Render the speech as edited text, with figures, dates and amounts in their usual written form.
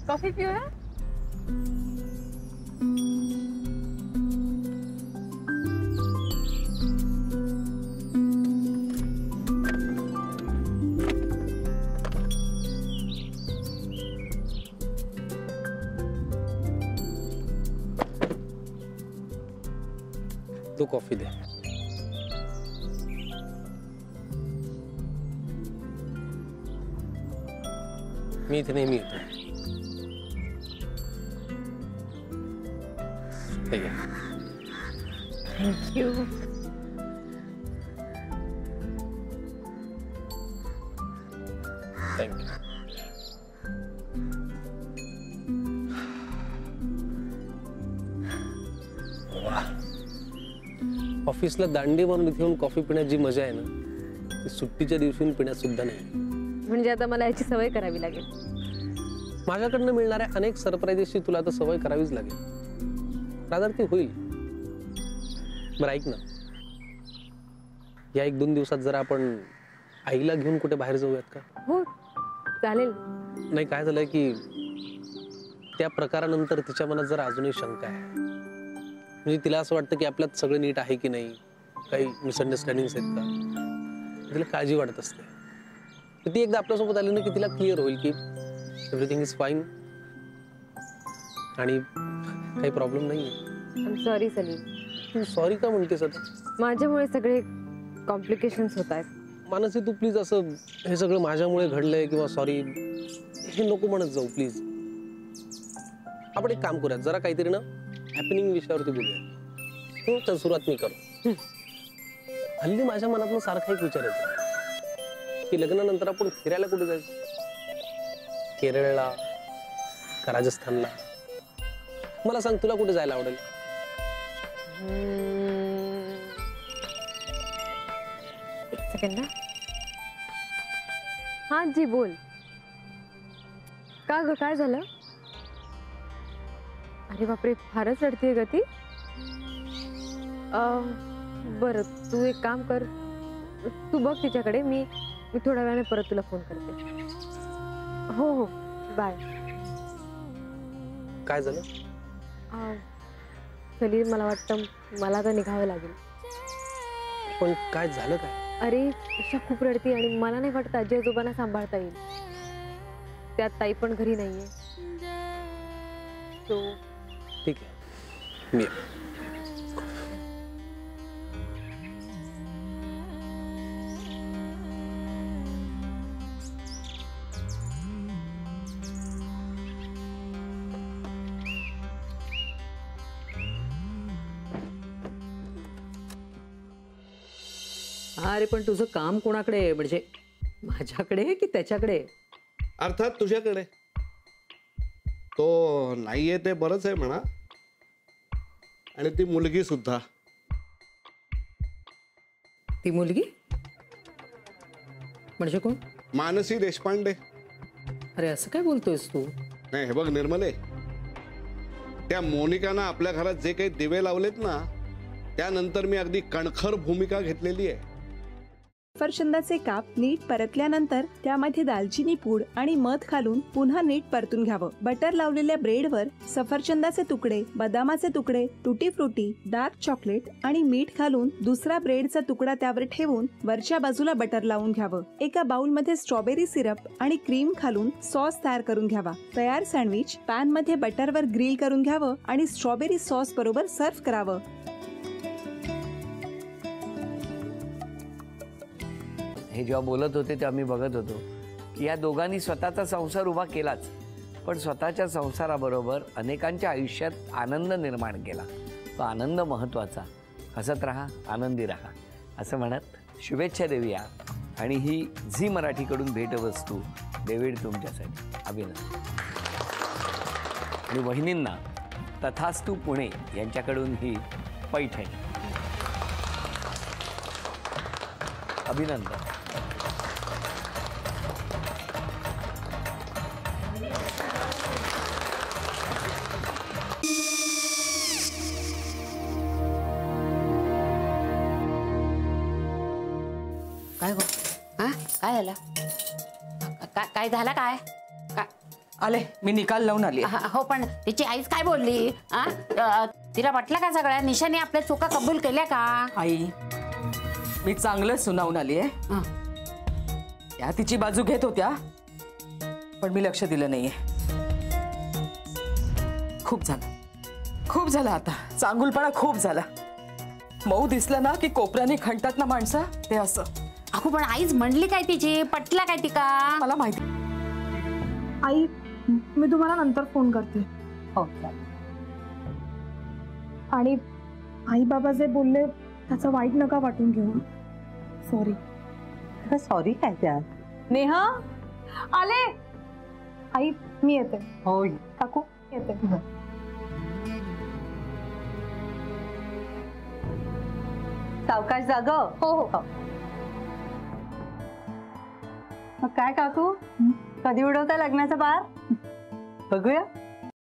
Coffee पिऊया? तू coffee दे. मी इथे नेहमी येतो. Thank you. थँक्यू. ऑफिसला दांडी मारून इथे येऊन कॉफी पिण्याची जी मजा आहे ना, ती सुट्टीच्या दिवशी पिण्यात सुद्धा नाही. म्हणजे आता मला याची सवय करावी लागेल. माझ्याकडनं मिळणाऱ्या अनेक सरप्राईजेसची तुला आता सवय करावीच लागेल. रादर ती होईल. बरं ऐक ना, या 1-2 दिवसात जरा आपण आईला घेऊन कुठे बाहेर जाऊयात का? हो चालेल. नाही, काय झालंय की त्या प्रकारानंतर तिच्या मनात जरा अजूनही शंका आहे. म्हणजे तिला असं वाटतं की आपल्यात सगळं नीट आहे की नाही, काही मिसअंडरस्टँडिंग्स आहेत का, तिला काळजी वाटत असते. तर ती एकदा आपल्यासोबत आली ना की तिला क्लिअर होईल की एव्हरीथिंग इज फाईन आणि काही प्रॉब्लेम नाही आहे. I am sorry Salim. तू सॉरी का म्हणतेस आता? माझ्यामुळे सगळे कॉम्प्लिकेशन्स होत आहेत. मानसी, तू प्लीज असं हे सगळं माझ्यामुळे घडलंय किंवा सॉरी हे नको म्हणत जाऊ प्लीज. आपण एक काम करूयात, जरा काहीतरी ना हॅपनिंग विषयावरती बोलूया. तर सुरुवात मी करू. हल्ली माझ्या मनातून सारखा एक विचार येतो की लग्नानंतर आपण फिरायला कुठे जायचं? केरळला का राजस्थानला? मला सांग, तुला कुठे जायला आवडेल? एक सेकंड. हा जी बोल. का ग, काय झालं? अरे बापरे, फारच रडतीये ग ती. बरं तू एक काम कर, तू बघ तिच्याकडे. मी थोड्या वेळाने परत तुला फोन करते. हो हो बाय. काय झालं? सलीम, मला वाटतं मला आता निघावं लागेल. पण काय झालं काय? अरे ईशा खूप रडती आणि मला नाही वाटत आजी आजोबांना सांभाळता येईल. त्यात ताई पण घरी नाहीये. तो ठीक आहे, मी अरे पण तुझं काम कोणाकडे आहे? म्हणजे माझ्याकडे की त्याच्याकडे? अर्थात तुझ्याकडे. तो नाहीये ते बरंच आहे म्हणा. आणि ती मुलगी सुद्धा. ती मुलगी म्हणजे कोण? मानसी देशपांडे. अरे असं काय बोलतोयस तू? नाही, हे बघ निर्मले, त्या मोनिकानं आपल्या घरात जे काही दिवे लावलेत ना, त्यानंतर मी अगदी कणखर भूमिका घेतलेली आहे. सफरचंदाचे काप नीट परतल्यानंतर त्यामध्ये दालचिनी पूड आणि मध घालून पुन्हा नीट परतून घ्यावं. बटर लावलेल्या ब्रेडवर सफरचंदाचे तुकडे, बदामाचे तुकडे, टुटी फ्रुटी, डार्क चॉकलेट आणि मीठ घालून दुसरा ब्रेडचा तुकडा त्यावर ठेवून वरच्या बाजूला बटर लावून घ्यावं. एका बाउलमध्ये स्ट्रॉबेरी सिरप आणि क्रीम घालून सॉस तयार करून घ्यावा. तयार सँडविच पॅन मध्ये बटरवर ग्रिल करून घ्यावं आणि स्ट्रॉबेरी सॉस बरोबर सर्व्ह करावं. हे जेव्हा बोलत होते तेव्हा मी बघत होतो की या दोघांनी स्वतःचा संसार उभा केलाच, पण स्वतःच्या संसाराबरोबर अनेकांच्या आयुष्यात आनंद निर्माण केला. तो आनंद महत्त्वाचा. हसत राहा, आनंदी राहा असं म्हणत शुभेच्छा देऊया. आणि ही झी मराठीकडून भेटवस्तू डेव्हिड तुमच्यासाठी. अभिनंदन. आणि वहिनींना तथास्तू पुणे यांच्याकडून ही पैठणी. अभिनंदन. काय हो? हा काय झालं? काय झालं? काय आले, मी निकाल लावून आली. हो पण तिची आईच काय बोलली? तिला वाटलं का सगळ्या निशाने आपल्या चुका कबूल केल्या का? आई, मी चांगलं सुनावून आली आहे. त्या तिची बाजू घेत होत्या, पण मी लक्ष दिलं नाहीये. खूप झालं आता. चांगुलपणा खूप झाला. मऊ दिसलं ना की कोपऱ्याने खणतात ना माणसं, ते असं. अगो पण आईच म्हणली काय तिची? पटला काय ती का? मला माहिती. आई, मी तुम्हाला नंतर फोन करते. हो. आणि आई बाबा जे बोलले त्याचं वाईट नका वाटून घेऊ. सॉरी. सॉरी काय त्या? नेहा आले. आई मी येते. हो काकू येते. सावकाश जाग. हो हो. मग काय काकू, कधी उडवता लग्नाचा बार? बघूया.